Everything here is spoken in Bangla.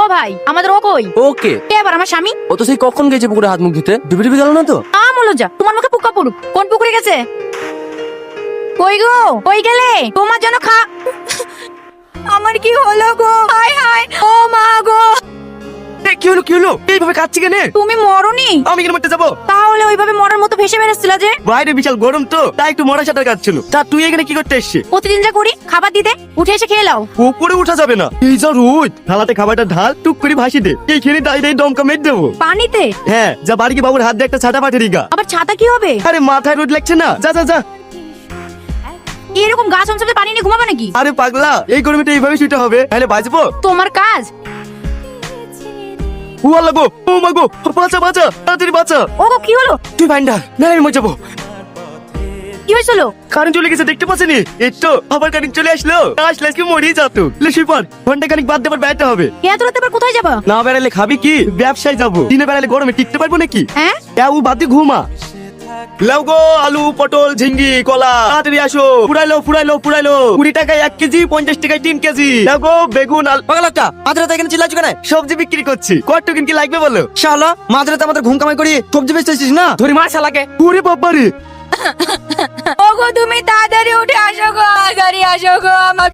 ও ভাই, আমাদের ও কই? ওকে কে আবার আমার স্বামী? ও তো সেই কখন গেছে পুকুরে হাত মুখ ধুতে, ডুবে ডুবে গেল না তো? যা তোমার মুখে পোকা পড়ুক। কোন পুকুরে গেছে? কই গো, কই গেলে? তোমার জন্য আমার কি হলো গো? হায় হায়, ও মা গো। কি হলো কি হলো, এইভাবে কাচ্ছি কেন? তুমি মরনি? আমি কেন মরতে যাবো? তাহলে ওইভাবে মরার মতো ভেসে বেরোচ্ছিল যে? বাইরে বিশাল গরম তো, তাই একটু মরা সাঁতার কাটছিল। তা তুই এখানে কি করতে এসছিস? প্রতিদিন যা করি, খাবার দিতে, উঠে এসে খেয়ে লাও। উপরে উঠা যাবে না, এই যা রোদ। থালাতে খাবারটা ঢাল, টুক করে ভাসি দে। এইখানে দাঁড়িয়ে দাঁড়িয়ে দমকা মেরে দেবো। পানিতে? হ্যাঁ, যা বাড়ি গিয়ে বাবুর হাত দিয়ে একটা ছাতা পাঠিয়ে দিগা। আবার ছাতা কি হবে? আরে মাথায় রোদ লাগছে না, যা যা যা। এরকম গাছ অঞ্চলে পানি নিয়ে ঘুমাবে নাকি? আরে পাগলা, এই গরমে তো এইভাবে শুতে হবে, তাহলে বাঁচবো? তোমার কাজ? ও আল্লাহ গো, ও মা গো, বাঁচা বাঁচা, তাড়াতাড়ি বাঁচা। ও গো, কি হলো? তুই ভাইন্ডার, না আমি মরে যাবো। কি হয়েছিল? কারেন্ট চলে গেছে, দেখতে পাচ্ছিনি? এই তো আবার কারেন্ট চলে আসলো। আসলে আজকে মরেই যেত। লেসুই পর ঘন্টা খানিক বাদ দেবার বেড়াতে হবে। এত রাতে আবার কোথায় যাবা? না বেড়ালে খাবি কি? ব্যবসায় যাবো। দিনে বেড়ালে গরমে টিকতে পারবো নাকি? হ্যাঁ, ও বাদ দিয়ে ঘুমা। লাও গো, আলু পটল ঝিঙ্গি কলা, তাড়াতাড়ি আসো। ফুরাইলো ফুরাইলো ফুরাইলো। 20 টাকায় 1 কেজি, 50 টাকায় 3 কেজি। লাও গো, বেগুন আলু। পাগলাটা মাঝরাতে এখানে চিল্লাচ্ছ কেন? সবজি বিক্রি করছি, কত কি লাগবে বলো? শালা মাঝরাতে আমাদের ঘুম কামাই করি সবজি বেচতেছিস না? ধরি মার শালাকে। ওরে বাবারে। ও গো, তুমি তাড়াতাড়ি উঠে আসো গো, তাড়াতাড়ি আসো গো, আমার